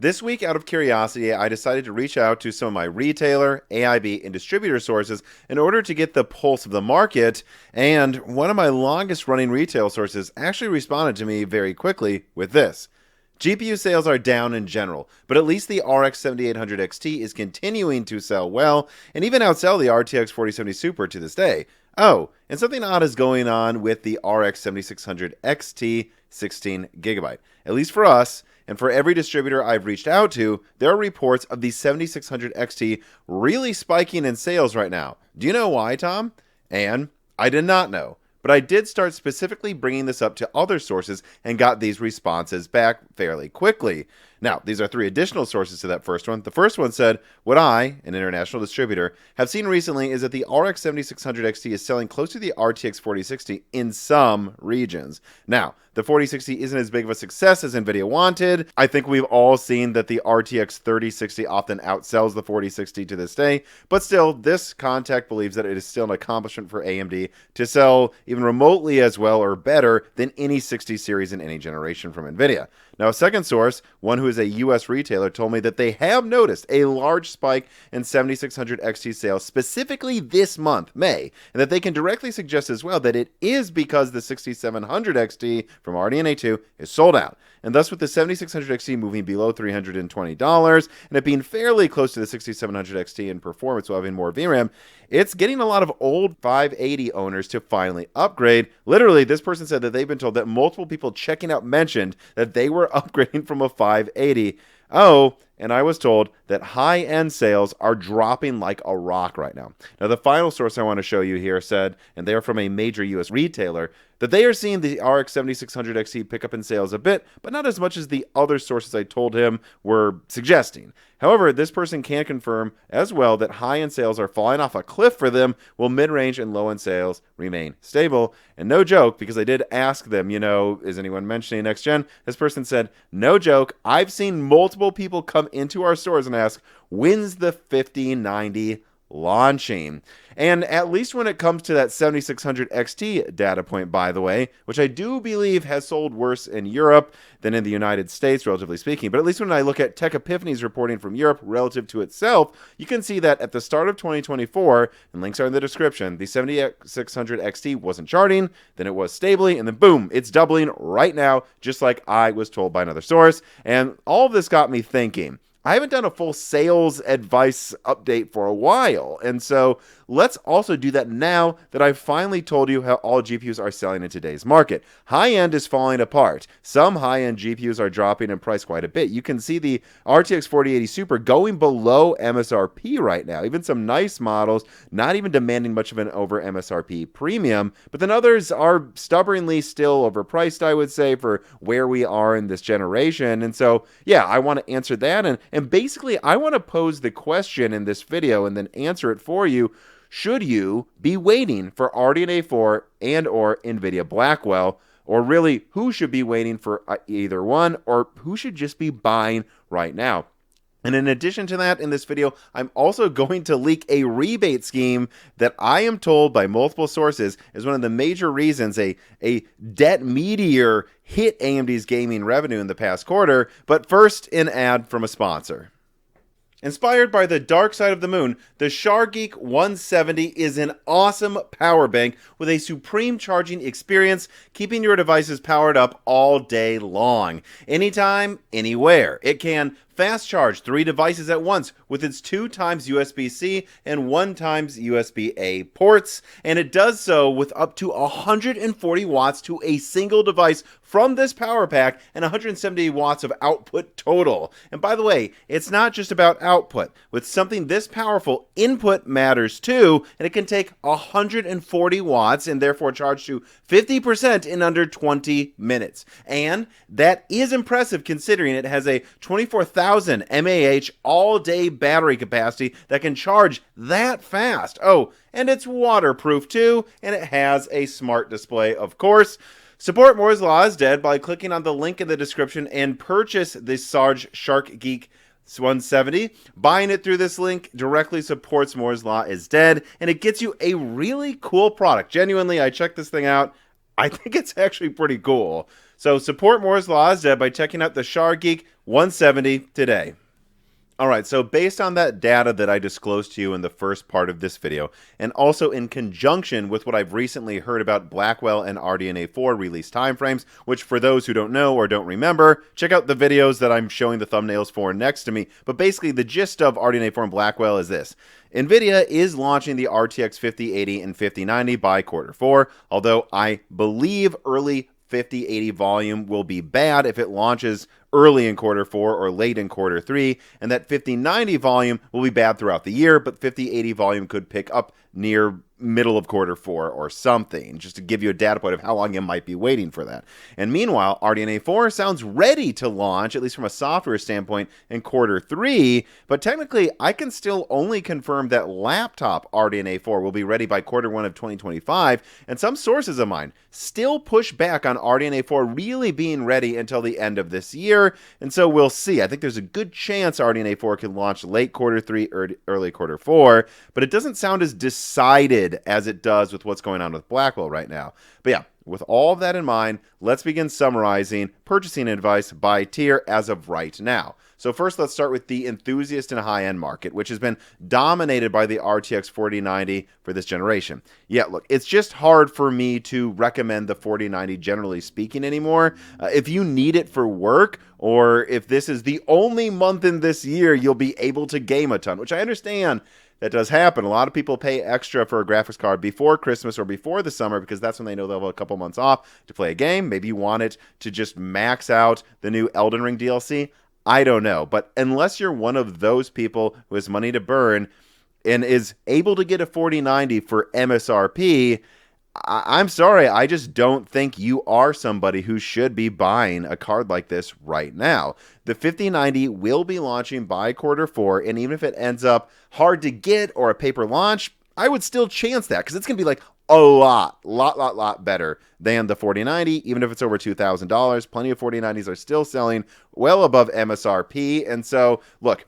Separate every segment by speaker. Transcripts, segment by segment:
Speaker 1: This week, out of curiosity, I decided to reach out to some of my retailer, AIB, and distributor sources in order to get the pulse of the market, and one of my longest running retail sources actually responded to me very quickly with this. GPU sales are down in general, but at least the RX 7800 XT is continuing to sell well, and even outsell the RTX 4070 Super to this day. Oh, and something odd is going on with the RX 7600 XT 16GB. At least for us, and for every distributor I've reached out to, there are reports of the 7600 XT really spiking in sales right now. Do you know why, Tom? And I did not know. But I did start specifically bringing this up to other sources and got these responses back fairly quickly. Now, these are three additional sources to that first one. The first one said, what I, an international distributor, have seen recently is that the RX 7600 XT is selling close to the RTX 4060 in some regions. Now, the 4060 isn't as big of a success as NVIDIA wanted. I think we've all seen that the RTX 3060 often outsells the 4060 to this day, but still, this contact believes that it is still an accomplishment for AMD to sell even remotely as well or better than any 60 series in any generation from NVIDIA. Now, a second source, one who is a US retailer, told me that they have noticed a large spike in 7600 XT sales specifically this month, May, and that they can directly suggest as well that it is because the 6700 XT from RDNA 2 is sold out. And thus, with the 7600 XT moving below $320 and it being fairly close to the 6700 XT in performance while having more VRAM, it's getting a lot of old 580 owners to finally upgrade. Literally, this person said that they've been told that multiple people checking out mentioned that they were upgrading from a 580. Oh, and I was told that high-end sales are dropping like a rock right now. Now, the final source I want to show you here said, and they're from a major US retailer, that they are seeing the RX 7600 XT pick up in sales a bit, but not as much as the other sources I told him were suggesting. However, this person can confirm as well that high-end sales are falling off a cliff for them, while mid-range and low-end sales remain stable. And no joke, because I did ask them, is anyone mentioning next gen? This person said, no joke, I've seen multiple people come into our stores and ask, when's the 5090 launching? And at least when it comes to that 7600 XT data point, by the way, which I do believe has sold worse in Europe than in the United States, relatively speaking, but at least when I look at Tech Epiphany's reporting from Europe relative to itself, you can see that at the start of 2024, and links are in the description, the 7600 XT wasn't charting, then it was stably, and then boom, it's doubling right now, just like I was told by another source. And all of this got me thinking, I haven't done a full sales advice update for a while, and so let's also do that now that I've finally told you how all GPUs are selling in today's market. High-end is falling apart. Some high-end GPUs are dropping in price quite a bit. You can see the RTX 4080 Super going below MSRP right now. Even some nice models not even demanding much of an over MSRP premium, but then others are stubbornly still overpriced, I would say, for where we are in this generation. And so, yeah, I want to answer that, and basically, I want to pose the question in this video and then answer it for you. Should you be waiting for RDNA 4 and or NVIDIA Blackwell? Or really, who should be waiting for either one? Or who should just be buying right now? And in addition to that, in this video, I'm also going to leak a rebate scheme that I am told by multiple sources is one of the major reasons a debt meteor hit AMD's gaming revenue in the past quarter. But first, an ad from a sponsor. Inspired by the dark side of the moon, the SharGeek 170 is an awesome power bank with a supreme charging experience, keeping your devices powered up all day long. Anytime, anywhere. It can fast charge 3 devices at once with its 2 times USB-C and 1 times USB-A ports, and it does so with up to 140 watts to a single device from this power pack and 170 watts of output total. And by the way, it's not just about output. With something this powerful, input matters too, and it can take 140 watts and therefore charge to 50% in under 20 minutes. And that is impressive considering it has a 24,000 mAh all-day battery capacity that can charge that fast. Oh, and it's waterproof too, and it has a smart display, of course. Support Moore's Law is Dead by clicking on the link in the description and purchase the Sarge SharGeek 170. Buying it through this link directly supports Moore's Law is Dead, and it gets you a really cool product. Genuinely, I checked this thing out. I think it's actually pretty cool. So support Moore's Law is Dead by checking out the SharGeek 170 today. All right, so based on that data that I disclosed to you in the first part of this video, and also in conjunction with what I've recently heard about Blackwell and RDNA 4 release timeframes, which for those who don't know or don't remember, check out the videos that I'm showing the thumbnails for next to me. But basically, the gist of RDNA 4 and Blackwell is this. NVIDIA is launching the RTX 5080 and 5090 by Q4, although I believe early 5080 volume will be bad if it launches early in Q4 or late in Q3, and that 5090 volume will be bad throughout the year, but 5080 volume could pick up near middle of Q4 or something, just to give you a data point of how long you might be waiting for that. And meanwhile, RDNA 4 sounds ready to launch, at least from a software standpoint, in Q3, but technically I can still only confirm that laptop RDNA 4 will be ready by Q1 of 2025, and some sources of mine still push back on RDNA 4 really being ready until the end of this year, and so we'll see. I think there's a good chance RDNA 4 can launch late Q3 or early Q4, but it doesn't sound as decided as it does with what's going on with Blackwell right now. But yeah, with all of that in mind, let's begin summarizing purchasing advice by tier as of right now. So first, let's start with the enthusiast and high-end market, which has been dominated by the RTX 4090 for this generation. Yeah, look, it's just hard for me to recommend the 4090 generally speaking anymore. If you need it for work, or if this is the only month in this year you'll be able to game a ton, which I understand that does happen. A lot of people pay extra for a graphics card before Christmas or before the summer because that's when they know they'll have a couple months off to play a game. Maybe you want it to just max out the new Elden Ring DLC. I don't know. But unless you're one of those people who has money to burn and is able to get a 4090 for MSRP, I'm sorry, I just don't think you are somebody who should be buying a card like this right now. The 5090 will be launching by Q4, and even if it ends up hard to get or a paper launch, I would still chance that because it's going to be like a lot better than the 4090, even if it's over $2,000. Plenty of 4090s are still selling well above MSRP, and so, look,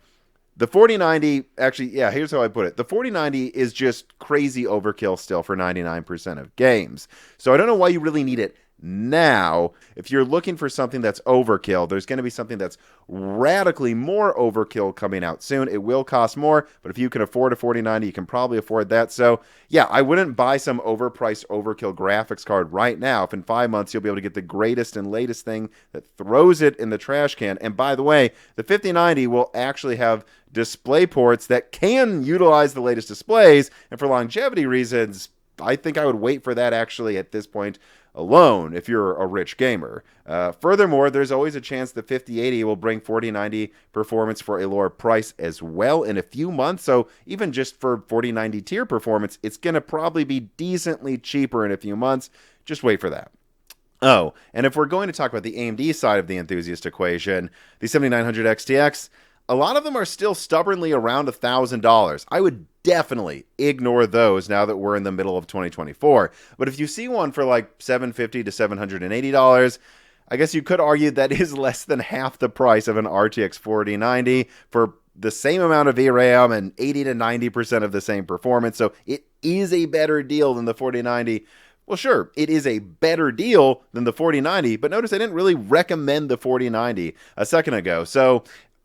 Speaker 1: the 4090, actually, yeah, here's how I put it. The 4090 is just crazy overkill still for 99% of games. So I don't know why you really need it now. If you're looking for something that's overkill, there's going to be something that's radically more overkill coming out soon. It will cost more, but if you can afford a 4090, you can probably afford that. So yeah, I wouldn't buy some overpriced overkill graphics card right now if in 5 months you'll be able to get the greatest and latest thing that throws it in the trash can. And by the way, the 5090 will actually have display ports that can utilize the latest displays, and for longevity reasons, I think I would wait for that actually at this point alone if you're a rich gamer. Furthermore, there's always a chance the 5080 will bring 4090 performance for a lower price as well in a few months. So even just for 4090 tier performance, it's going to probably be decently cheaper in a few months. Just wait for that. Oh, and if we're going to talk about the AMD side of the enthusiast equation, the 7900 XTX, a lot of them are still stubbornly around $1,000. I would definitely ignore those now that we're in the middle of 2024. But if you see one for like $750 to $780, I guess you could argue that is less than half the price of an RTX 4090 for the same amount of VRAM and 80 to 90% of the same performance. So it is a better deal than the 4090. Well, sure, it is a better deal than the 4090, but notice I didn't really recommend the 4090 a second ago. So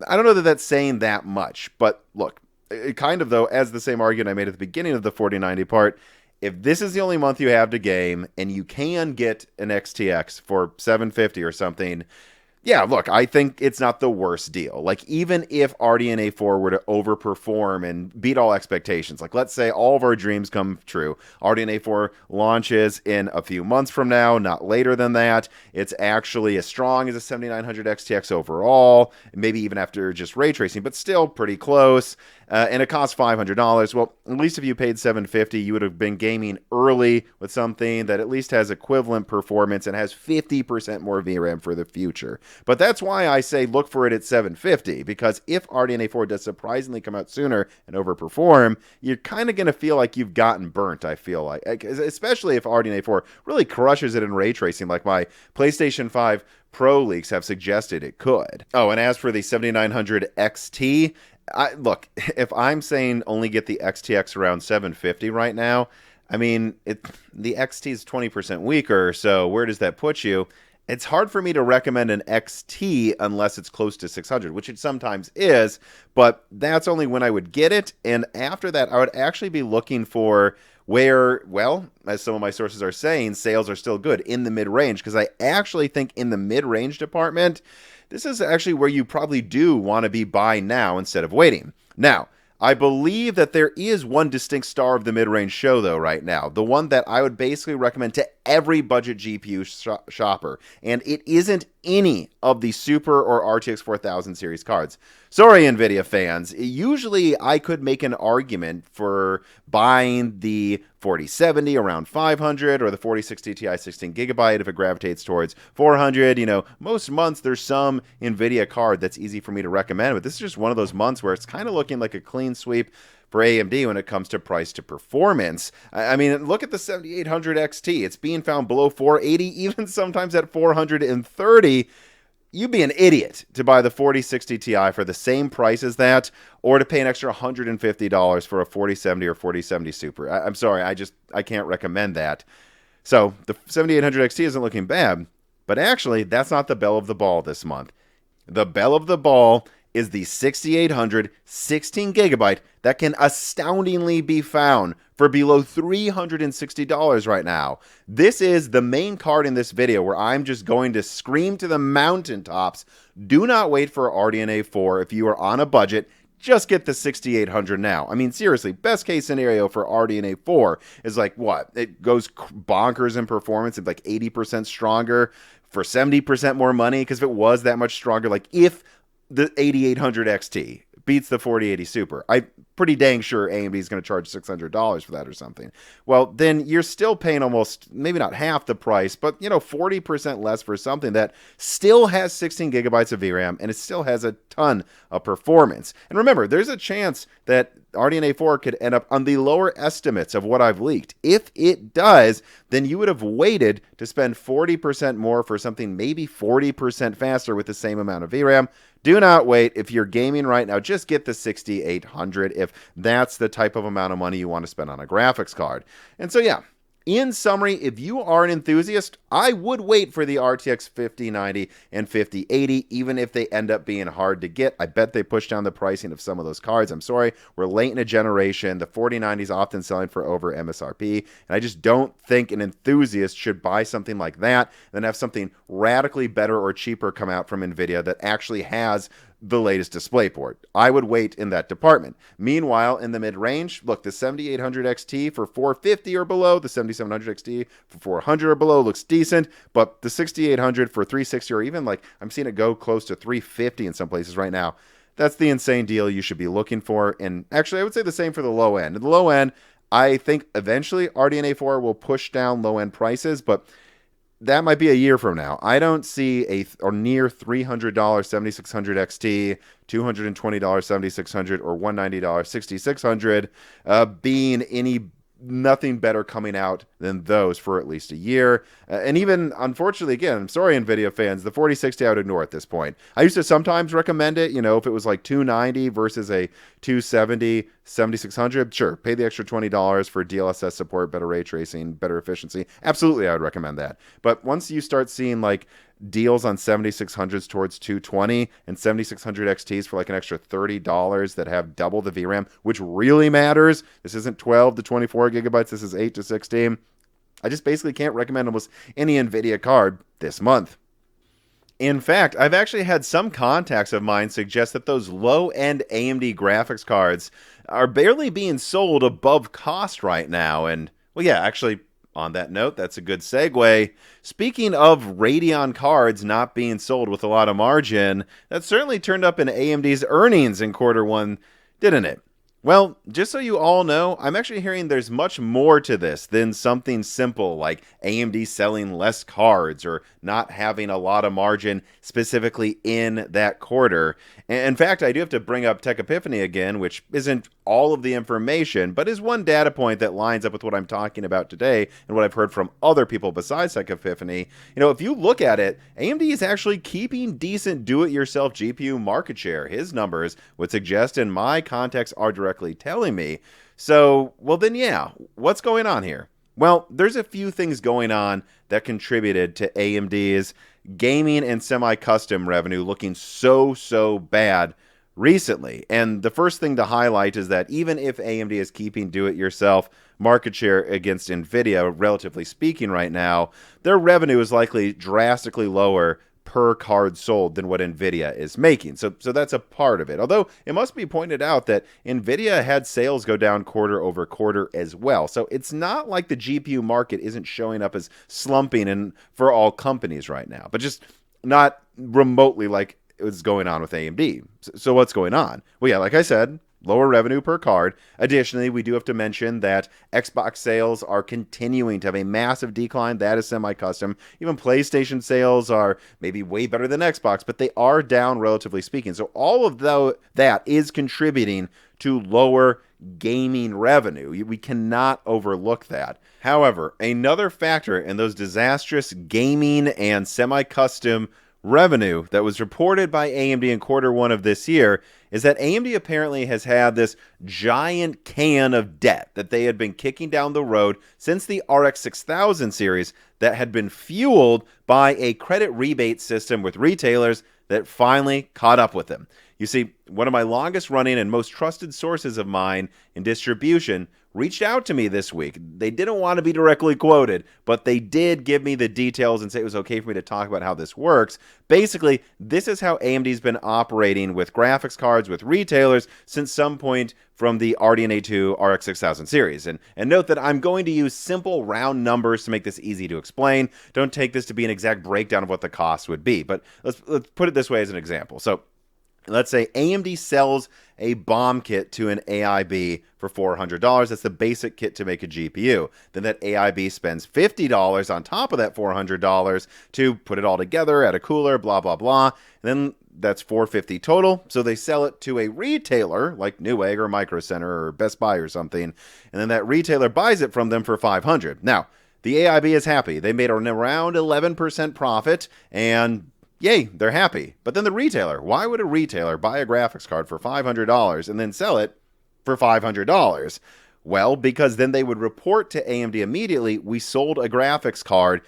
Speaker 1: I don't know that that's saying that much, but look, it kind of though, as the same argument I made at the beginning of the 4090 part, if this is the only month you have to game and you can get an XTX for $750 or something, yeah, look, I think it's not the worst deal. Like, even if RDNA 4 were to overperform and beat all expectations, like, let's say all of our dreams come true. RDNA 4 launches in a few months from now, not later than that. It's actually as strong as a 7900 XTX overall, maybe even after just ray tracing, but still pretty close. And it costs $500. Well, at least if you paid $750, you would have been gaming early with something that at least has equivalent performance and has 50% more VRAM for the future. But that's why I say look for it at $750, because if RDNA 4 does surprisingly come out sooner and overperform, you're kind of going to feel like you've gotten burnt, I feel like. Especially if RDNA 4 really crushes it in ray tracing like my PlayStation 5 Pro leaks have suggested it could. Oh, and as for the 7900 XT, look, if I'm saying only get the XTX around $750 right now, I mean, the XT is 20% weaker, so where does that put you? it's hard for me to recommend an XT unless it's close to 600, which it sometimes is, but that's only when I would get it. And after that, I would actually be looking for where, well, as some of my sources are saying, sales are still good in the mid-range, because I actually think in the mid-range department, this is actually where you probably do want to be buying now instead of waiting. Now, I believe that there is one distinct star of the mid-range show, though, right now. The one that I would basically recommend to every budget GPU shopper. And it isn't any of the Super or RTX 4000 series cards. Sorry, NVIDIA fans. Usually, I could make an argument for buying the 4070 around 500 or the 4060 Ti 16GB if it gravitates towards 400. You know, most months there's some NVIDIA card that's easy for me to recommend, but this is just one of those months where it's kind of looking like a clean sweep for AMD when it comes to price to performance. I mean, look at the 7800 XT. It's being found below 480, even sometimes at 430. You'd be an idiot to buy the 4060 Ti for the same price as that, or to pay an extra $150 for a 4070 or 4070 Super. I'm sorry, I can't recommend that. So the 7800 XT isn't looking bad, but actually, that's not the belle of the ball this month. The belle of the ball is the 6800 16GB that can astoundingly be found for below $360 right now. This is the main card in this video where I'm just going to scream to the mountaintops. Do not wait for RDNA 4 if you are on a budget. Just get the 6800 now. I mean, seriously, best case scenario for RDNA 4 is like what? It goes bonkers in performance. It's like 80% stronger for 70% more money, because if it was that much stronger, like if the 8800 XT beats the 4080 Super, I'm pretty dang sure AMD is going to charge $600 for that or something. Well, then you're still paying almost, maybe not half the price, but 40% less for something that still has 16 gigabytes of VRAM and it still has a ton of performance. And remember, there's a chance that RDNA 4 could end up on the lower estimates of what I've leaked. If it does, then you would have waited to spend 40% more for something maybe 40% faster with the same amount of VRAM. Do not wait. If you're gaming right now, just get the 6800 if that's the type of amount of money you want to spend on a graphics card. And so, yeah, in summary, if you are an enthusiast, I would wait for the RTX 5090 and 5080, even if they end up being hard to get. I bet they push down the pricing of some of those cards. I'm sorry, we're late in a generation. The 4090 is often selling for over MSRP, and I just don't think an enthusiast should buy something like that and then have something radically better or cheaper come out from NVIDIA that actually has the latest DisplayPort. I would wait in that department. Meanwhile, in the mid-range, look, the 7800 XT for 450 or below, the 7700 XT for 400 or below looks decent, but the 6800 for 360 or even like I'm seeing it go close to 350 in some places right now. That's the insane deal you should be looking for. And actually, I would say the same for the low end. At the low end, I think eventually RDNA 4 will push down low-end prices, but that might be a year from now. I don't see a near $300 7600 XT, $220 7600, or $190 6600 being nothing better coming out than those for at least a year. And even, unfortunately, again, I'm sorry, NVIDIA fans, the 4060 I would ignore at this point. I used to sometimes recommend it, if it was like $290 versus a $270, 7600, sure, pay the extra $20 for DLSS support, better ray tracing, better efficiency. Absolutely, I would recommend that. But once you start seeing like deals on 7600s towards $220 and 7600 XTs for like an extra $30 that have double the VRAM, which really matters. This isn't 12 to 24 gigabytes. This is 8 to 16. I just basically can't recommend almost any NVIDIA card this month. In fact, I've actually had some contacts of mine suggest that those low-end AMD graphics cards are barely being sold above cost right now. And, well, yeah, actually, on that note, that's a good segue. Speaking of RADEON cards not being sold with a lot of margin, that certainly turned up in AMD's earnings in quarter one, didn't it? Well, just so you all know, I'm actually hearing there's much more to this than something simple like AMD selling less cards or not having a lot of margin specifically in that quarter. In fact, I do have to bring up Tech Epiphany again, which isn't all of the information, but is one data point that lines up with what I'm talking about today and what I've heard from other people besides Tech Epiphany. If you look at it, AMD is actually keeping decent do-it-yourself GPU market share. His numbers would suggest, and my contacts are directly telling me. So, well then yeah, what's going on here? Well, there's a few things going on that contributed to AMD's gaming and semi-custom revenue looking so bad recently. And the first thing to highlight is that even if AMD is keeping do-it-yourself market share against NVIDIA, relatively speaking right now, their revenue is likely drastically lower per card sold than what NVIDIA is making. So that's a part of it. Although it must be pointed out that NVIDIA had sales go down quarter over quarter as well. So it's not like the GPU market isn't showing up as slumping for all companies right now, but just not remotely like it was going on with AMD. So what's going on? Well, yeah, like I said, lower revenue per card. Additionally, we do have to mention that Xbox sales are continuing to have a massive decline. That is semi-custom. Even PlayStation sales are maybe way better than Xbox, but they are down relatively speaking. So all of that is contributing to lower gaming revenue. We cannot overlook that. However, another factor in those disastrous gaming and semi-custom revenue that was reported by AMD in quarter one of this year is that AMD apparently has had this giant can of debt that they had been kicking down the road since the RX 6000 series that had been fueled by a credit rebate system with retailers that finally caught up with them. You see, one of my longest running and most trusted sources of mine in distribution reached out to me this week. They didn't want to be directly quoted, but they did give me the details and say it was okay for me to talk about how this works. Basically, this is how AMD's been operating with graphics cards, with retailers, since some point from the RDNA 2 RX 6000 series. And note that I'm going to use simple round numbers to make this easy to explain. Don't take this to be an exact breakdown of what the cost would be, but let's put it this way as an example. So let's say AMD sells a BOM kit to an AIB for $400. That's the basic kit to make a GPU. Then that AIB spends $50 on top of that $400 to put it all together, add a cooler, blah, blah, blah. And then that's $450 total. So they sell it to a retailer like Newegg or Micro Center or Best Buy or something. And then that retailer buys it from them for $500. Now, the AIB is happy. They made around 11% profit, and yay, they're happy. But then the retailer, why would a retailer buy a graphics card for $500 and then sell it for $500? Well, because then they would report to AMD immediately, we sold a graphics card,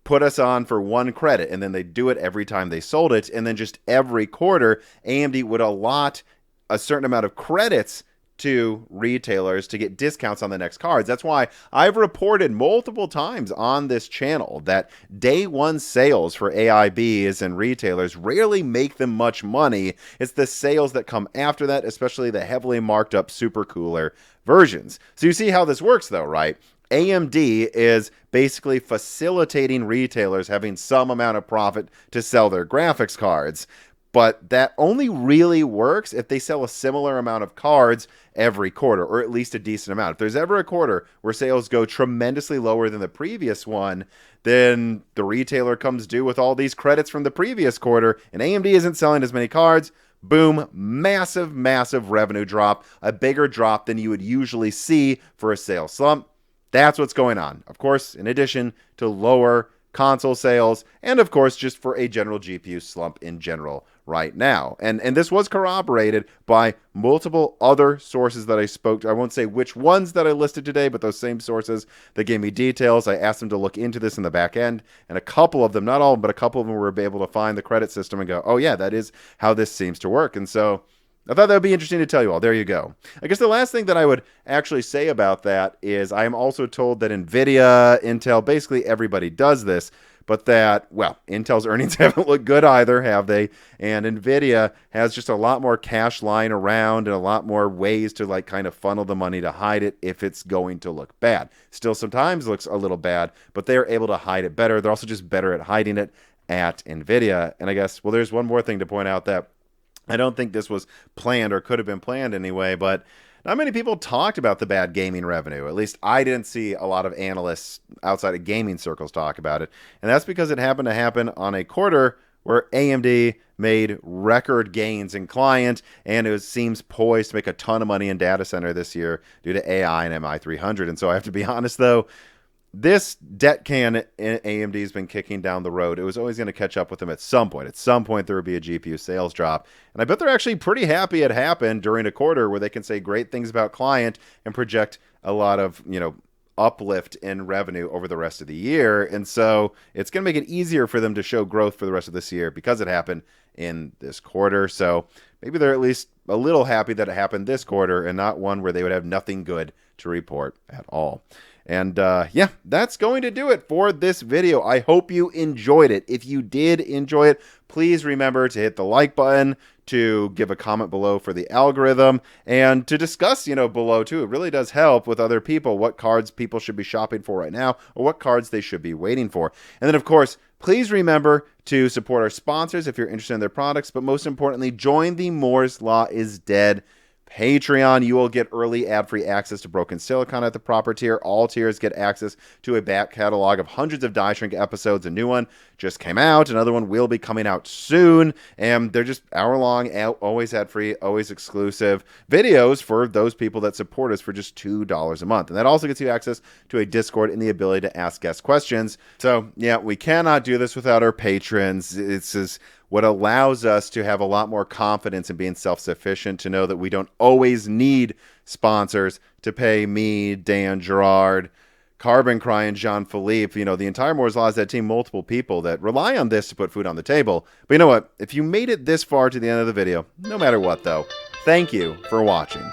Speaker 1: put us on for one credit, and then they do it every time they sold it, and then just every quarter, AMD would allot a certain amount of credits to retailers to get discounts on the next cards. That's why I've reported multiple times on this channel that day one sales for AIBs and retailers rarely make them much money. It's the sales that come after that, especially the heavily marked up super cooler versions. So you see how this works though, right? AMD is basically facilitating retailers having some amount of profit to sell their graphics cards. But that only really works if they sell a similar amount of cards every quarter, or at least a decent amount. If there's ever a quarter where sales go tremendously lower than the previous one, then the retailer comes due with all these credits from the previous quarter, and AMD isn't selling as many cards. Boom, massive revenue drop, a bigger drop than you would usually see for a sales slump. That's what's going on. Of course, in addition to lower console sales, and of course just for a general GPU slump in general right now. And this was corroborated by multiple other sources that I spoke to. I won't say which ones that I listed today, but those same sources that gave me details. I asked them to look into this in the back end, and a couple of them, not all, but a couple of them were able to find the credit system and go, oh yeah, that is how this seems to work. And so I thought that would be interesting to tell you all. There you go. I guess the last thing that I would actually say about that is I am also told that NVIDIA, Intel, basically everybody does this, but that, well, Intel's earnings haven't looked good either, have they? And NVIDIA has just a lot more cash lying around and a lot more ways to like kind of funnel the money to hide it if it's going to look bad. Still sometimes looks a little bad, but they're able to hide it better. They're also just better at hiding it at NVIDIA. And I guess, well, there's one more thing to point out that I don't think this was planned or could have been planned anyway, but not many people talked about the bad gaming revenue. At least I didn't see a lot of analysts outside of gaming circles talk about it. And that's because it happened to happen on a quarter where AMD made record gains in client, and it seems poised to make a ton of money in data center this year due to AI and MI300. And so I have to be honest, though, this debt can AMD has been kicking down the road. It was always going to catch up with them at some point. At some point, there would be a GPU sales drop. And I bet they're actually pretty happy it happened during a quarter where they can say great things about client and project a lot of, uplift in revenue over the rest of the year. And so it's going to make it easier for them to show growth for the rest of this year because it happened in this quarter. So maybe they're at least a little happy that it happened this quarter and not one where they would have nothing good to report at all. And yeah, that's going to do it for this video. I hope you enjoyed it. If you did enjoy it, please remember to hit the like button, to give a comment below for the algorithm, and to discuss, below too. It really does help with other people what cards people should be shopping for right now or what cards they should be waiting for. And then, of course, please remember to support our sponsors if you're interested in their products, but most importantly, join the Moore's Law is Dead Patreon. You will get early ad-free access to Broken Silicon at the proper tier. All tiers get access to a back catalog of hundreds of Die Shrink episodes. A new one just came out. Another one will be coming out soon. And they're just hour-long, always ad-free, always exclusive videos for those people that support us for just $2 a month. And that also gets you access to a Discord and the ability to ask guest questions. So, yeah, we cannot do this without our patrons. This is what allows us to have a lot more confidence in being self-sufficient, to know that we don't always need sponsors to pay me, Dan Gerard, Carbon Cry, and Jean-Philippe, the entire Moore's Law is Dead team, multiple people that rely on this to put food on the table. But you know what? If you made it this far to the end of the video, no matter what though, thank you for watching.